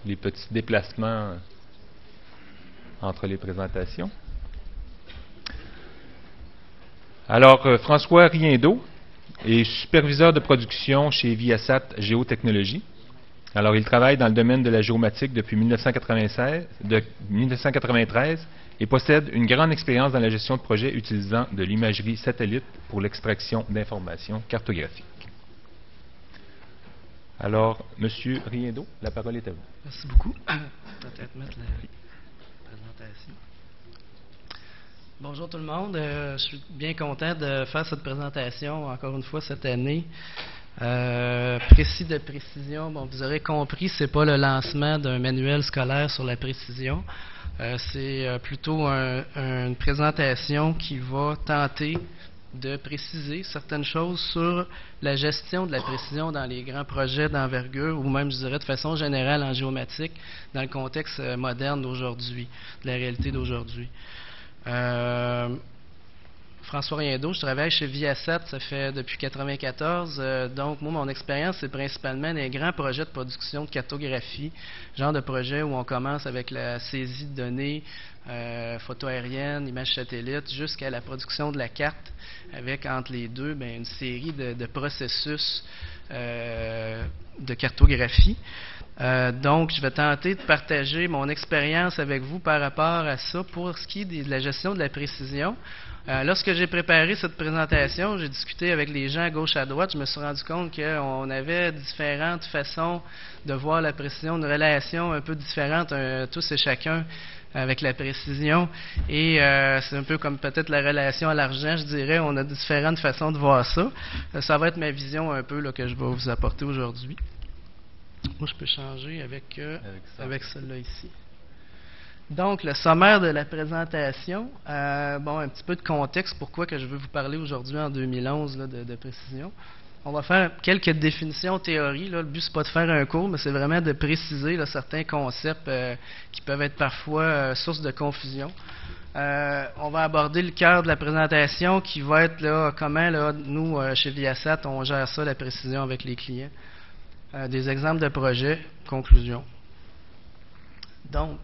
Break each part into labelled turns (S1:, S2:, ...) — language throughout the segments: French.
S1: les petits déplacements entre les présentations. Alors, François Riendeau est superviseur de production chez Viasat Géotechnologies. Alors, il travaille dans le domaine de la géomatique depuis 1993 et possède une grande expérience dans la gestion de projets utilisant de l'imagerie satellite pour l'extraction d'informations cartographiques. Alors, M. Riendeau, la parole est à vous.
S2: Merci beaucoup. Je vais peut-être mettre la présentation. Bonjour tout le monde. Je suis bien content de faire cette présentation encore une fois cette année. Précis de précision, bon, vous aurez compris, c'est pas le lancement d'un manuel scolaire sur la précision. C'est plutôt une présentation qui va tenter de préciser certaines choses sur la gestion de la précision dans les grands projets d'envergure ou même, je dirais, de façon générale en géomatique dans le contexte moderne d'aujourd'hui, de la réalité d'aujourd'hui. François Riendeau, je travaille chez Viasat, ça fait depuis 1994. Donc, moi, mon expérience, c'est principalement des grands projets de production de cartographie, genre de projet où on commence avec la saisie de données, photos aériennes, images satellites, jusqu'à la production de la carte, avec entre les deux une série de processus de cartographie. Donc, je vais tenter de partager mon expérience avec vous par rapport à ça pour ce qui est de la gestion de la précision. Lorsque j'ai préparé cette présentation, j'ai discuté avec les gens à gauche à droite, je me suis rendu compte qu'on avait différentes façons de voir la précision, une relation un peu différente, tous et chacun, avec la précision. Et c'est un peu comme peut-être la relation à l'argent, je dirais, on a différentes façons de voir ça. Ça va être ma vision un peu là, que je vais vous apporter aujourd'hui. Moi, je peux changer avec celle-là ici. Donc, le sommaire de la présentation. Bon, un petit peu de contexte, pourquoi que je veux vous parler aujourd'hui en 2011 là, de précision. On va faire quelques définitions théorie. Là. Le but, c'est pas de faire un cours, mais c'est vraiment de préciser là, certains concepts qui peuvent être parfois source de confusion. On va aborder le cœur de la présentation qui va être là, comment là, nous, chez Viasat, on gère ça, la précision avec les clients. Des exemples de projets, conclusion. Donc,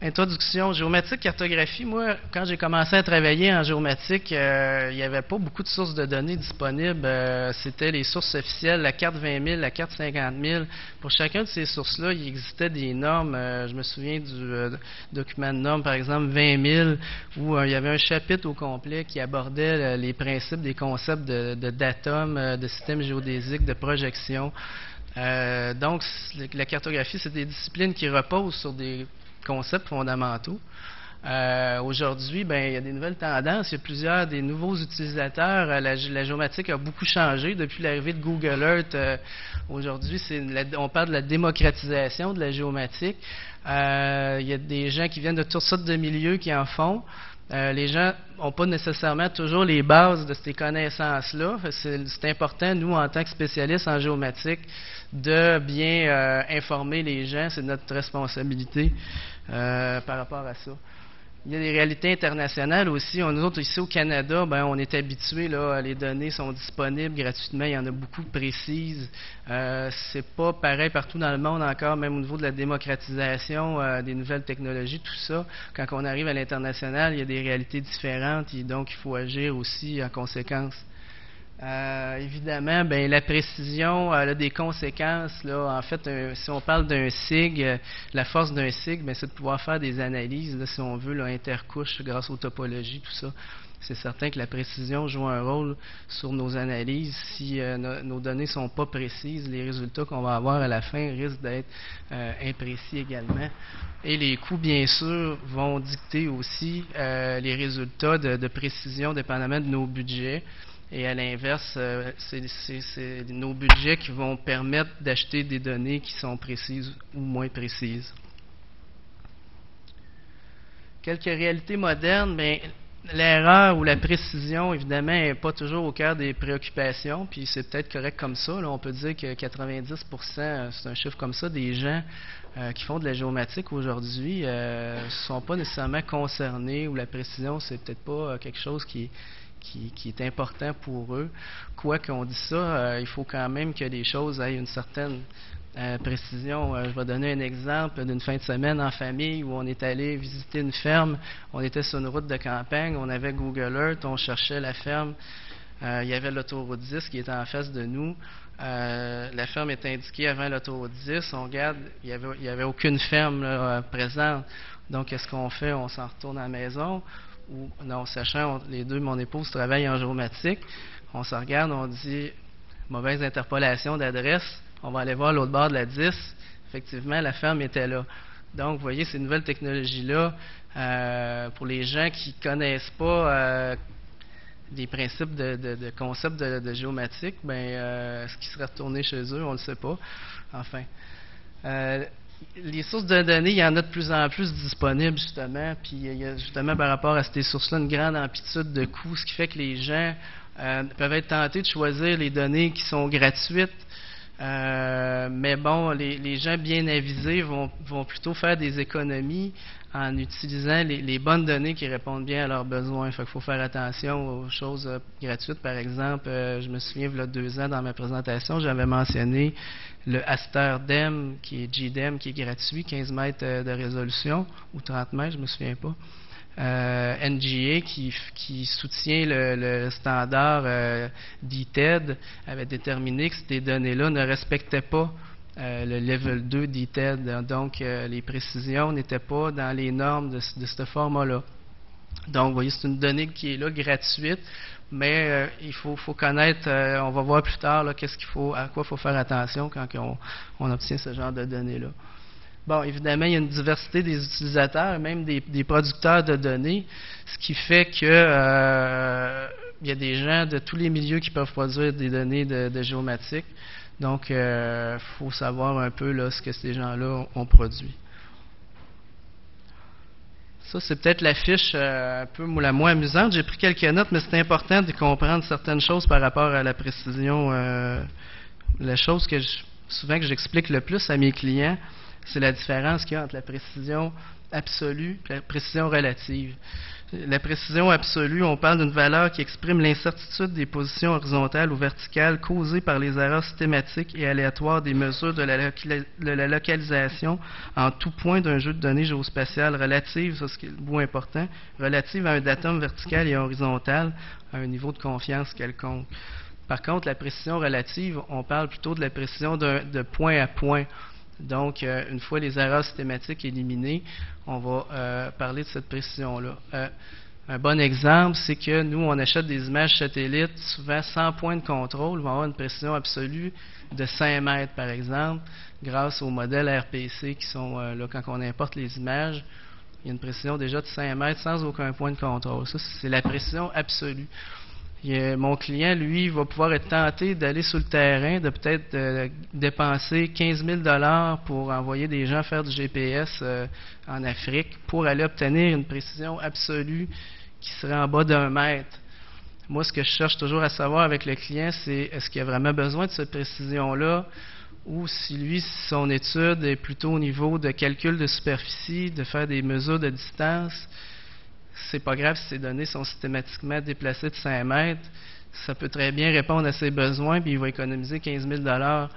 S2: introduction, géomatique, cartographie. Moi, quand j'ai commencé à travailler en géomatique, il n'y avait pas beaucoup de sources de données disponibles. C'était les sources officielles, la carte 20 000, la carte 50 000. Pour chacun de ces sources-là, il existait des normes. Je me souviens du document de normes, par exemple 20 000, où il y avait un chapitre au complet qui abordait les principes des concepts de datum, de système géodésique, de projection. Donc, la cartographie, c'est des disciplines qui reposent sur des concepts fondamentaux. Aujourd'hui, il y a des nouvelles tendances. Il y a plusieurs des nouveaux utilisateurs. La géomatique a beaucoup changé depuis l'arrivée de Google Earth. Aujourd'hui, on parle de la démocratisation de la géomatique. Il y a des gens qui viennent de toutes sortes de milieux qui en font. Les gens n'ont pas nécessairement toujours les bases de ces connaissances-là. C'est important, nous, en tant que spécialistes en géomatique, de bien informer les gens. C'est notre responsabilité par rapport à ça. Il y a des réalités internationales aussi. Nous autres, ici au Canada, on est habitués, là, les données sont disponibles gratuitement. Il y en a beaucoup de précises. C'est pas pareil partout dans le monde encore, même au niveau de la démocratisation des nouvelles technologies, tout ça. Quand on arrive à l'international, il y a des réalités différentes et donc il faut agir aussi en conséquence. Évidemment, la précision a des conséquences. Là. En fait, si on parle d'un SIG, la force d'un SIG, c'est de pouvoir faire des analyses, là, si on veut, là, intercouches grâce aux topologies, tout ça. C'est certain que la précision joue un rôle sur nos analyses. Si nos données ne sont pas précises, les résultats qu'on va avoir à la fin risquent d'être imprécis également. Et les coûts, bien sûr, vont dicter aussi les résultats de précision dépendamment de nos budgets. Et à l'inverse, c'est nos budgets qui vont permettre d'acheter des données qui sont précises ou moins précises. Quelques réalités modernes, l'erreur ou la précision, évidemment, n'est pas toujours au cœur des préoccupations, puis c'est peut-être correct comme ça. Là, on peut dire que 90%, c'est un chiffre comme ça, des gens qui font de la géomatique aujourd'hui ne sont pas nécessairement concernés, ou la précision, c'est peut-être pas quelque chose qui est important pour eux. Quoi qu'on dise ça, il faut quand même que les choses aient une certaine précision. Je vais donner un exemple d'une fin de semaine en famille où on est allé visiter une ferme. On était sur une route de campagne, on avait Google Earth, on cherchait la ferme. Il y avait l'autoroute 10 qui était en face de nous. La ferme est indiquée avant l'autoroute 10. On regarde, il n'y avait aucune ferme là, présente. Donc, qu'est-ce qu'on fait? On s'en retourne à la maison. Ou, non, sachant, les deux, mon épouse travaille en géomatique. On se regarde, on dit, mauvaise interpolation d'adresse. On va aller voir l'autre bord de la 10. Effectivement, la ferme était là. Donc, vous voyez, ces nouvelles technologies-là, pour les gens qui ne connaissent pas des principes de concepts de géomatique, ce qui serait retourné chez eux, on ne le sait pas. Enfin. Les sources de données, il y en a de plus en plus disponibles, justement, puis il y a justement par rapport à ces sources-là une grande amplitude de coûts, ce qui fait que les gens peuvent être tentés de choisir les données qui sont gratuites. Mais bon, les gens bien avisés vont plutôt faire des économies en utilisant les bonnes données qui répondent bien à leurs besoins. Fait qu'il faut faire attention aux choses gratuites. Par exemple, je me souviens, il y a 2 ans, dans ma présentation, j'avais mentionné le Aster DEM, qui est GDEM, qui est gratuit, 15 mètres de résolution, ou 30 mètres, je ne me souviens pas. NGA qui soutient le standard DTED avait déterminé que ces données-là ne respectaient pas le level 2 DTED. Donc, les précisions n'étaient pas dans les normes de ce format-là. Donc, vous voyez, c'est une donnée qui est là, gratuite, mais il faut connaître, on va voir plus tard à quoi il faut faire attention quand on obtient ce genre de données-là. Bon, évidemment, il y a une diversité des utilisateurs, même des producteurs de données, ce qui fait que il y a des gens de tous les milieux qui peuvent produire des données de géomatique. Donc, il faut savoir un peu là, ce que ces gens-là ont produit. Ça, c'est peut-être la fiche un peu la moins amusante. J'ai pris quelques notes, mais c'est important de comprendre certaines choses par rapport à la précision. La chose souvent que j'explique le plus à mes clients, c'est la différence qu'il y a entre la précision absolue et la précision relative. La précision absolue, on parle d'une valeur qui exprime l'incertitude des positions horizontales ou verticales causées par les erreurs systématiques et aléatoires des mesures de la localisation en tout point d'un jeu de données géospatial relative, ça c'est le bout important, relative à un datum vertical et horizontal à un niveau de confiance quelconque. Par contre, la précision relative, on parle plutôt de la précision de point à point. Donc, une fois les erreurs systématiques éliminées, on va parler de cette précision-là. Un bon exemple, c'est que nous, on achète des images satellites, souvent sans point de contrôle. On va avoir une précision absolue de 5 mètres, par exemple, grâce aux modèles RPC qui sont là quand on importe les images. Il y a une précision déjà de 5 mètres sans aucun point de contrôle. Ça, c'est la précision absolue. Mon client, lui, va pouvoir être tenté d'aller sur le terrain, de peut-être dépenser 15 000 $ pour envoyer des gens faire du GPS en Afrique pour aller obtenir une précision absolue qui serait en bas d'1 mètre. Moi, ce que je cherche toujours à savoir avec le client, c'est est-ce qu'il a vraiment besoin de cette précision-là ou si lui, son étude est plutôt au niveau de calcul de superficie, de faire des mesures de distance. C'est pas grave si ces données sont systématiquement déplacées de 5 mètres. Ça peut très bien répondre à ses besoins, puis il va économiser 15 000 $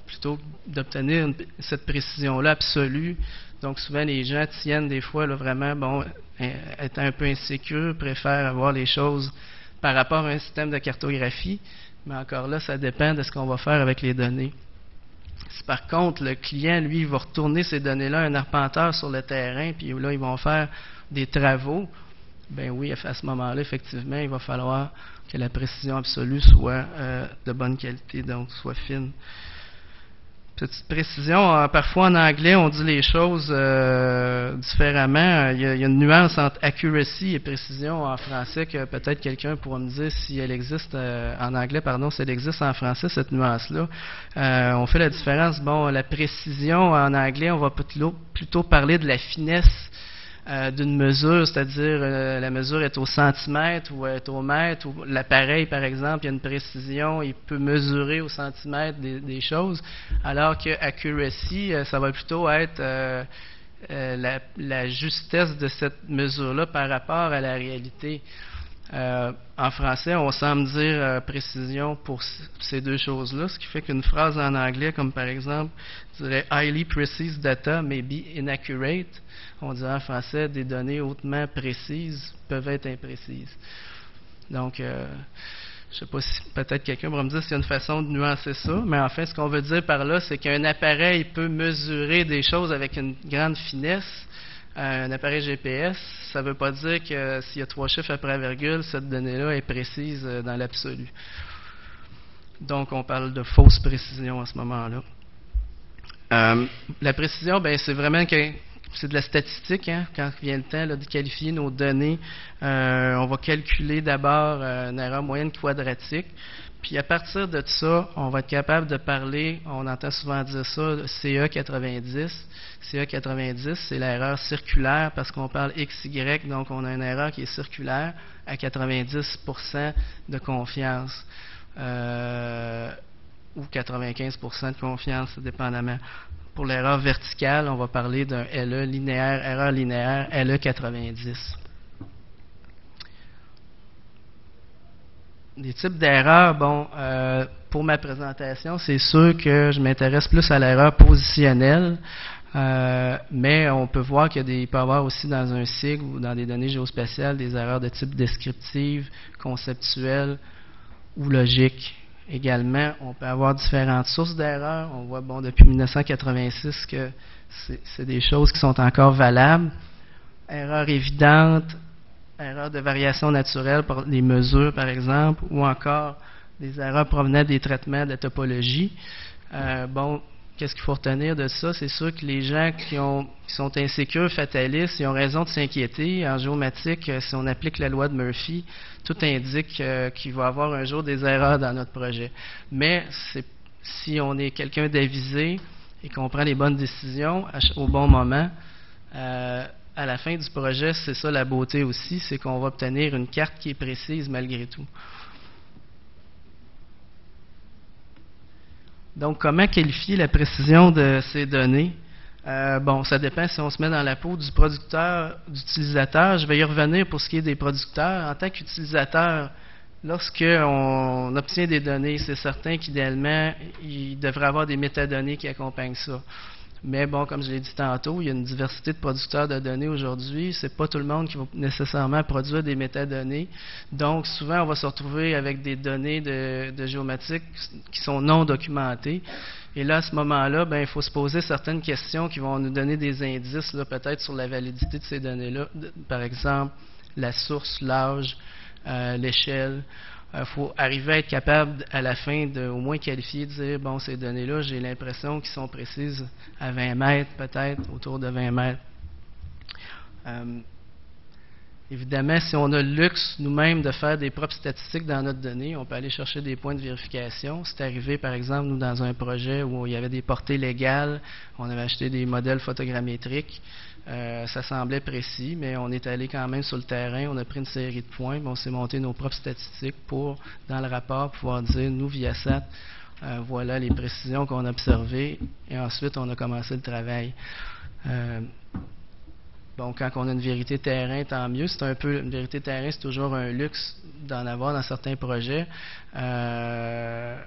S2: plutôt que d'obtenir cette précision-là absolue. Donc, souvent, les gens tiennent des fois, là, vraiment, étant un peu insécures, préfèrent avoir les choses par rapport à un système de cartographie. Mais encore là, ça dépend de ce qu'on va faire avec les données. Si par contre, le client, lui, va retourner ces données-là à un arpenteur sur le terrain, puis là, ils vont faire des travaux, ben oui, à ce moment-là, effectivement, il va falloir que la précision absolue soit de bonne qualité, donc soit fine. Petite précision, parfois en anglais, on dit les choses différemment. Il y a une nuance entre accuracy et précision en français que peut-être quelqu'un pourra me dire si elle existe en anglais, si elle existe en français, cette nuance-là. On fait la différence. Bon, la précision en anglais, on va plutôt parler de la finesse d'une mesure, c'est-à-dire la mesure est au centimètre ou est au mètre, ou l'appareil, par exemple, il y a une précision, il peut mesurer au centimètre des choses, alors que accuracy, ça va plutôt être la justesse de cette mesure-là par rapport à la réalité. En français, on semble dire précision pour ces deux choses-là, ce qui fait qu'une phrase en anglais, comme par exemple, je dirais highly precise data may be inaccurate, on dirait en français des données hautement précises peuvent être imprécises. Donc, je ne sais pas si peut-être quelqu'un va me dire s'il y a une façon de nuancer ça, mais en fait, ce qu'on veut dire par là, c'est qu'un appareil peut mesurer des choses avec une grande finesse. Un appareil GPS, ça ne veut pas dire que s'il y a 3 chiffres après la virgule, cette donnée-là est précise dans l'absolu. Donc, on parle de fausse précision à ce moment-là. La précision, ben, c'est vraiment c'est de la statistique. Hein? Quand vient le temps là, de qualifier nos données, on va calculer d'abord une erreur moyenne quadratique. Puis à partir de ça, on va être capable de parler, on entend souvent dire ça, CA90. CA90, c'est l'erreur circulaire parce qu'on parle XY, donc on a une erreur qui est circulaire à 90% de confiance. Ou 95% de confiance, dépendamment. Pour l'erreur verticale, on va parler d'un LE linéaire, erreur linéaire, LE 90. Des types d'erreurs, bon, pour ma présentation, c'est sûr que je m'intéresse plus à l'erreur positionnelle, mais on peut voir qu'il peut y avoir aussi dans un SIG ou dans des données géospatiales des erreurs de type descriptive, conceptuelle ou logique. Également, on peut avoir différentes sources d'erreurs. On voit, bon, depuis 1986 que c'est des choses qui sont encore valables. Erreurs évidentes, erreurs de variation naturelle par les mesures, par exemple, ou encore des erreurs provenant des traitements de la topologie. Bon, qu'est-ce qu'il faut retenir de ça? C'est sûr que les gens qui sont insécures, fatalistes, ils ont raison de s'inquiéter. En géomatique, si on applique la loi de Murphy, tout indique qu'il va y avoir un jour des erreurs dans notre projet. Mais si on est quelqu'un d'avisé et qu'on prend les bonnes décisions au bon moment, à la fin du projet, c'est ça la beauté aussi, c'est qu'on va obtenir une carte qui est précise malgré tout. Donc, comment qualifier la précision de ces données? Bon, ça dépend si on se met dans la peau du producteur, d'utilisateur. Je vais y revenir pour ce qui est des producteurs. En tant qu'utilisateur, lorsqu'on obtient des données, c'est certain qu'idéalement, il devrait y avoir des métadonnées qui accompagnent ça. Mais bon, comme je l'ai dit tantôt, il y a une diversité de producteurs de données aujourd'hui. C'est pas tout le monde qui va nécessairement produire des métadonnées. Donc, souvent, on va se retrouver avec des données de géomatique qui sont non documentées. Et là, à ce moment-là, ben, il faut se poser certaines questions qui vont nous donner des indices, là, peut-être sur la validité de ces données-là. Par exemple, la source, l'âge, l'échelle. Il faut arriver à être capable, à la fin, de au moins qualifier, de dire, bon, ces données-là, j'ai l'impression qu'elles sont précises à 20 mètres, peut-être, autour de 20 mètres. Évidemment, si on a le luxe nous-mêmes de faire des propres statistiques dans notre donnée, on peut aller chercher des points de vérification. C'est arrivé, par exemple, nous, dans un projet où il y avait des portées légales, on avait acheté des modèles photogrammétriques. Ça semblait précis, mais on est allé quand même sur le terrain, on a pris une série de points, on s'est monté nos propres statistiques pour, dans le rapport, pouvoir dire, nous, Viasat, voilà les précisions qu'on a observées, et ensuite, on a commencé le travail. Bon, quand on a une vérité terrain, tant mieux. C'est un peu une vérité terrain, c'est toujours un luxe d'en avoir dans certains projets. Par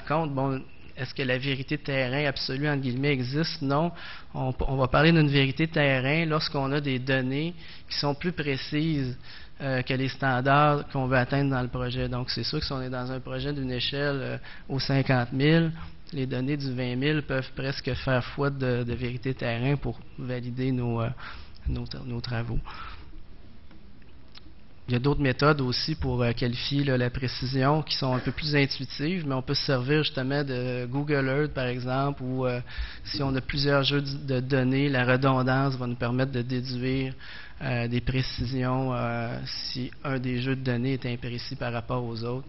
S2: contre, bon, est-ce que la vérité terrain absolue, entre guillemets, existe? Non. On va parler d'une vérité terrain lorsqu'on a des données qui sont plus précises que les standards qu'on veut atteindre dans le projet. Donc, c'est sûr que si on est dans un projet d'une échelle aux 50 000, les données du 20 000 peuvent presque faire foi de vérité terrain pour valider nos travaux. Il y a d'autres méthodes aussi pour qualifier la précision qui sont un peu plus intuitives, mais on peut se servir justement de Google Earth, par exemple, ou si on a plusieurs jeux de données, la redondance va nous permettre de déduire des précisions si un des jeux de données est imprécis par rapport aux autres.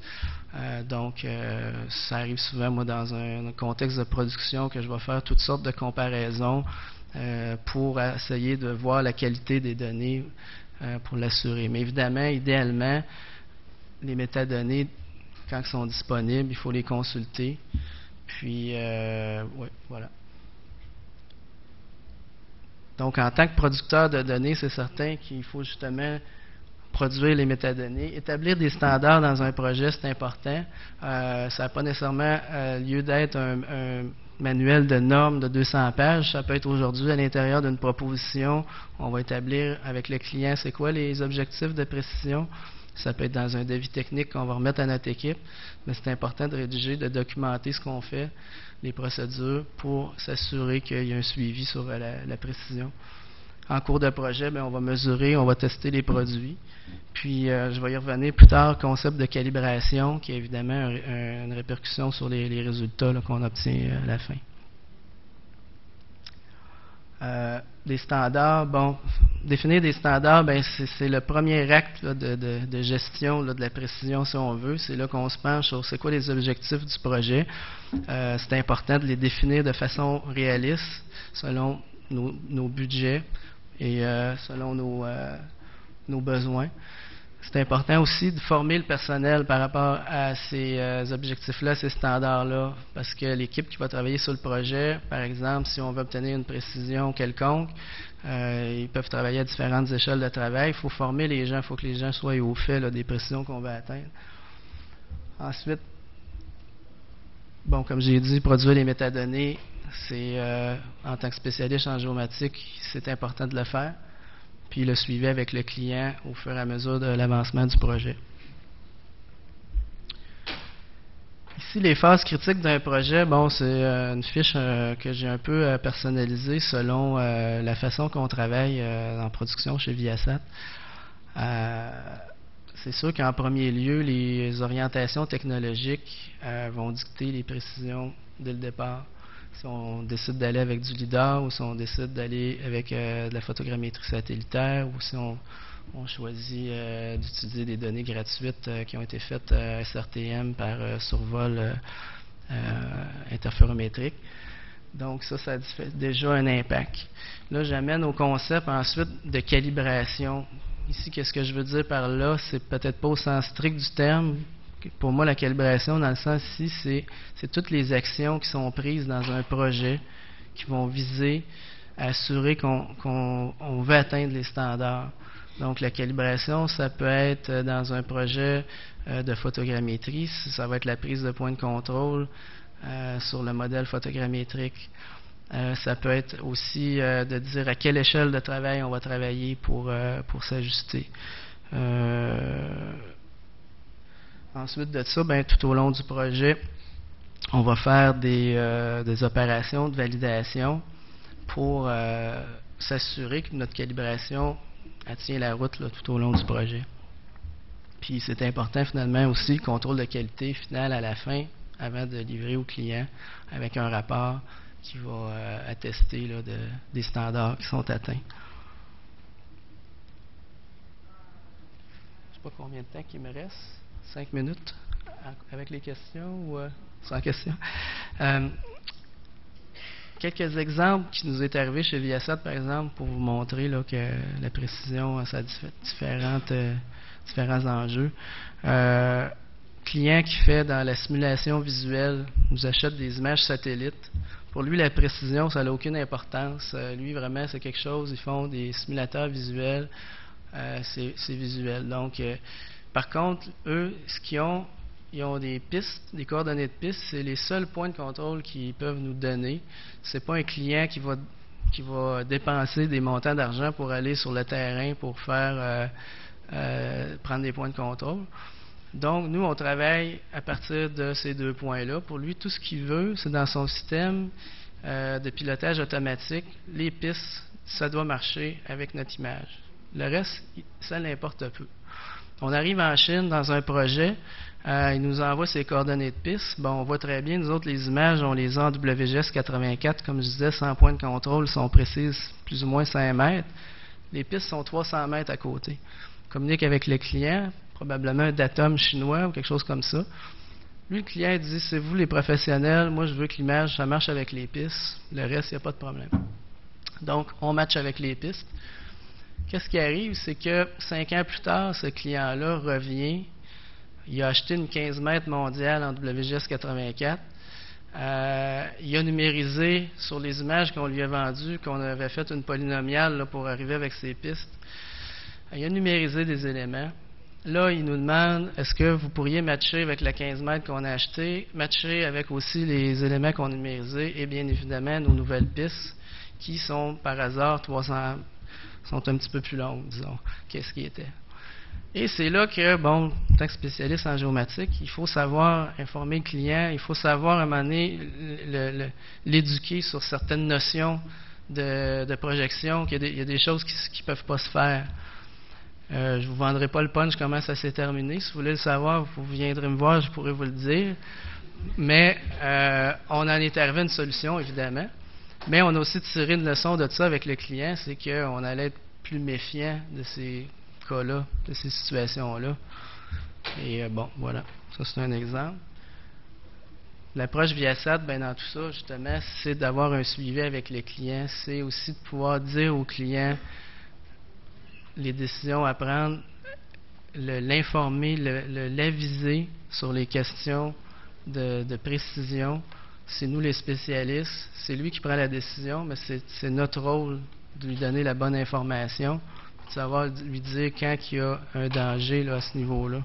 S2: Donc, ça arrive souvent, moi, dans un contexte de production, que je vais faire toutes sortes de comparaisons pour essayer de voir la qualité des données pour l'assurer. Mais évidemment, idéalement, les métadonnées, quand elles sont disponibles, il faut les consulter. Puis, ouais, voilà. Donc, en tant que producteur de données, c'est certain qu'il faut justement produire les métadonnées. Établir des standards dans un projet, c'est important. Ça n'a pas nécessairement lieu d'être un manuel de normes de 200 pages. Ça peut être aujourd'hui à l'intérieur d'une proposition. On va établir avec le client c'est quoi les objectifs de précision. Ça peut être dans un devis technique qu'on va remettre à notre équipe. Mais c'est important de rédiger, de documenter ce qu'on fait, les procédures, pour s'assurer qu'il y a un suivi sur la précision. En cours de projet, bien, on va mesurer, on va tester les produits. Puis, je vais y revenir plus tard, concept de calibration, qui a évidemment une répercussion sur les résultats qu'on obtient à la fin. Des standards, bon, définir des standards, ben, c'est le premier acte là, de gestion là, de la précision, si on veut. C'est là qu'on se penche sur c'est quoi les objectifs du projet. C'est important de les définir de façon réaliste, selon nos budgets et selon nos besoins. C'est important aussi de former le personnel par rapport à ces objectifs-là, ces standards-là, parce que l'équipe qui va travailler sur le projet, par exemple, si on veut obtenir une précision quelconque, ils peuvent travailler à différentes échelles de travail. Il faut former les gens, il faut que les gens soient au fait là, des précisions qu'on veut atteindre. Ensuite, bon, comme j'ai dit, produire les métadonnées, c'est en tant que spécialiste en géomatique, c'est important de le faire. Puis le suivi avec le client au fur et à mesure de l'avancement du projet. Ici, les phases critiques d'un projet, bon, c'est une fiche que j'ai un peu personnalisée selon la façon qu'on travaille en production chez Viasat. C'est sûr qu'en premier lieu, les orientations technologiques vont dicter les précisions dès le départ. Si on décide d'aller avec du LIDAR ou si on décide d'aller avec de la photogrammétrie satellitaire ou si on choisit d'utiliser des données gratuites qui ont été faites à SRTM par survol interférométrique. Donc ça a déjà un impact. Là, j'amène au concept ensuite de calibration. Ici, qu'est-ce que je veux dire par là? C'est peut-être pas au sens strict du terme. Pour moi, la calibration, dans le sens ici, c'est toutes les actions qui sont prises dans un projet qui vont viser à assurer qu'on veut atteindre les standards. Donc, la calibration, ça peut être dans un projet de photogrammétrie, ça va être la prise de point de contrôle sur le modèle photogrammétrique. Ça peut être aussi de dire à quelle échelle de travail on va travailler pour s'ajuster. Ensuite de ça, ben, tout au long du projet, on va faire des opérations de validation pour s'assurer que notre calibration tient la route là, tout au long du projet. Puis c'est important finalement aussi le contrôle de qualité finale à la fin, avant de livrer au client, avec un rapport qui va attester là, des standards qui sont atteints. Je ne sais pas combien de temps il me reste. 5 minutes avec les questions ou sans questions. Quelques exemples qui nous est arrivé chez Viasat, par exemple, pour vous montrer là, que la précision, ça a différents enjeux. Client qui fait dans la simulation visuelle, nous achète des images satellites. Pour lui, la précision, ça n'a aucune importance. Lui, vraiment, c'est quelque chose. Ils font des simulateurs visuels. C'est visuel. Donc, par contre, eux, ce qu'ils ont, ils ont des pistes, des coordonnées de pistes. C'est les seuls points de contrôle qu'ils peuvent nous donner. C'est pas un client qui va dépenser des montants d'argent pour aller sur le terrain pour faire prendre des points de contrôle. Donc, nous, on travaille à partir de ces deux points-là. Pour lui, tout ce qu'il veut, c'est dans son système de pilotage automatique, les pistes, ça doit marcher avec notre image. Le reste, ça l'importe peu. On arrive en Chine dans un projet, il nous envoie ses coordonnées de piste. Bon, on voit très bien, nous autres, les images, on les a en WGS 84, comme je disais, 100 points de contrôle, sont précises plus ou moins 5 mètres. Les pistes sont 300 mètres à côté. On communique avec le client, probablement un datum chinois ou quelque chose comme ça. Lui, le client dit, c'est vous les professionnels, moi je veux que l'image, ça marche avec les pistes, le reste, il n'y a pas de problème. Donc, on matche avec les pistes. Qu'est-ce qui arrive, c'est que 5 ans plus tard, ce client-là revient, il a acheté une 15 mètres mondiale en WGS 84, il a numérisé sur les images qu'on lui a vendues, qu'on avait fait une polynomiale là, pour arriver avec ses pistes. Il a numérisé des éléments. Là, il nous demande, est-ce que vous pourriez matcher avec la 15 mètres qu'on a acheté, matcher avec aussi les éléments qu'on a numérisés et bien évidemment nos nouvelles pistes qui sont par hasard 300, sont un petit peu plus longues, disons, qu'est-ce qui était. Et c'est là que, bon, en tant que spécialiste en géomatique, il faut savoir informer le client, il faut savoir à un moment donné l'éduquer sur certaines notions de projection, qu'il y a des choses qui ne peuvent pas se faire. Je ne vous vendrai pas le punch, comment ça s'est terminé. Si vous voulez le savoir, vous viendrez me voir, je pourrais vous le dire. Mais on en est arrivé à une solution, évidemment. Mais on a aussi tiré une leçon de ça avec le client, c'est qu'on allait être plus méfiant de ces cas-là, de ces situations-là. Et bon, voilà. Ça, c'est un exemple. L'approche Viasat, ben, dans tout ça, justement, c'est d'avoir un suivi avec les clients. C'est aussi de pouvoir dire aux clients les décisions à prendre, l'informer, l'aviser sur les questions de précision. C'est nous les spécialistes, c'est lui qui prend la décision, mais c'est notre rôle de lui donner la bonne information, de savoir lui dire quand il y a un danger là, à ce niveau-là.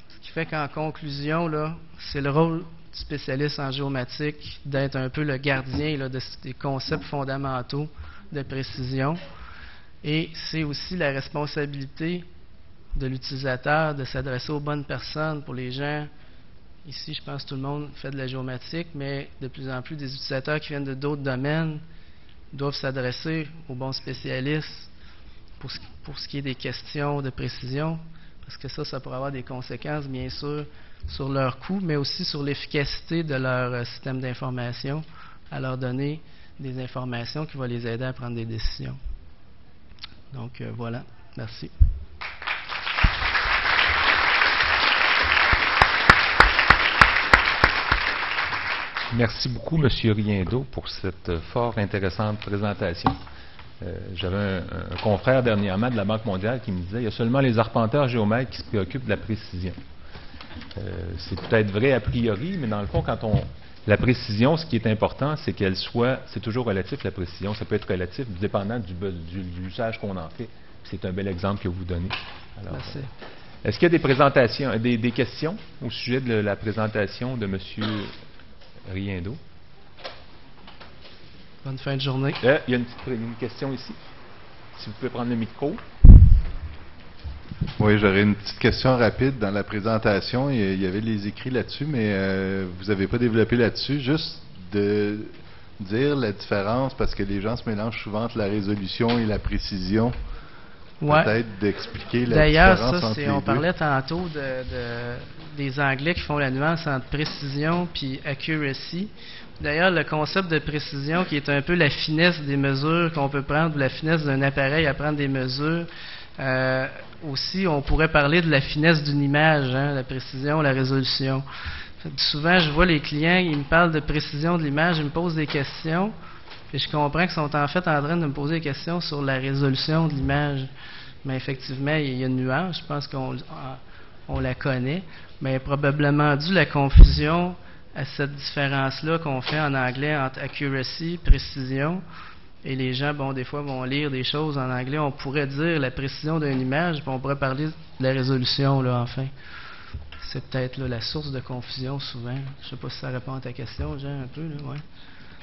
S2: Ce qui fait qu'en conclusion, là, c'est le rôle du spécialiste en géomatique d'être un peu le gardien là, des concepts fondamentaux de précision. Et c'est aussi la responsabilité de l'utilisateur de s'adresser aux bonnes personnes. Pour les gens, ici, je pense que tout le monde fait de la géomatique, mais de plus en plus, des utilisateurs qui viennent de d'autres domaines doivent s'adresser aux bons spécialistes pour ce qui est des questions de précision, parce que ça pourrait avoir des conséquences, bien sûr, sur leur coût, mais aussi sur l'efficacité de leur système d'information, à leur donner des informations qui vont les aider à prendre des décisions. Donc, voilà. Merci.
S1: Merci beaucoup, M. Riendeau, pour cette fort intéressante présentation. J'avais un confrère dernièrement de la Banque mondiale qui me disait qu'il y a seulement les arpenteurs géomètres qui se préoccupent de la précision. C'est peut-être vrai a priori, mais dans le fond, la précision, ce qui est important, c'est qu'elle soit, c'est toujours relatif la précision, ça peut être relatif dépendant du usage qu'on en fait. C'est un bel exemple que vous donnez. Alors,
S2: merci.
S1: Est-ce qu'il y a des présentations, des questions au sujet de la présentation de M. Riendeau?
S2: Bonne fin de journée.
S1: Il y a une question ici. Si vous pouvez prendre le micro.
S3: Oui, j'aurais une petite question rapide dans la présentation. Il y avait les écrits là-dessus, mais vous n'avez pas développé là-dessus. Juste de dire la différence, parce que les gens se mélangent souvent entre la résolution et la précision.
S2: Ouais.
S3: Peut-être d'expliquer la différence entre les deux.
S2: On parlait tantôt des Anglais qui font la nuance entre précision puis accuracy. D'ailleurs, le concept de précision, qui est un peu la finesse des mesures qu'on peut prendre, ou la finesse d'un appareil à prendre des mesures, aussi, on pourrait parler de la finesse d'une image, hein, la précision, la résolution. Souvent, je vois les clients, ils me parlent de précision de l'image, ils me posent des questions, et je comprends qu'ils sont en fait en train de me poser des questions sur la résolution de l'image. Mais effectivement, il y a une nuance, je pense qu'on la connaît, mais probablement dû la confusion à cette différence-là qu'on fait en anglais entre accuracy, précision. Et les gens, bon, des fois, vont lire des choses en anglais. On pourrait dire la précision d'une image, puis on pourrait parler de la résolution, là, enfin. C'est peut-être là, la source de confusion, souvent. Je ne sais pas si ça répond à ta question, Jean, un peu, là, ouais.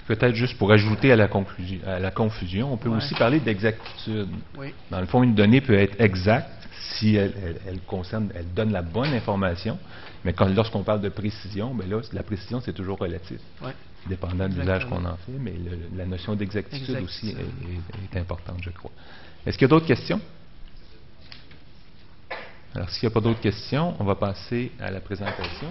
S1: Peut-être juste pour ajouter à la confusion, on peut aussi parler d'exactitude.
S2: Oui.
S1: Dans le fond, une donnée peut être exacte si elle donne la bonne information, mais lorsqu'on parle de précision, ben là, la précision, c'est toujours relatif.
S2: Oui.
S1: Dépendant de l'usage qu'on en fait, mais la notion d'exactitude aussi est importante, je crois. Est-ce qu'il y a d'autres questions? Alors, s'il n'y a pas d'autres questions, on va passer à la présentation.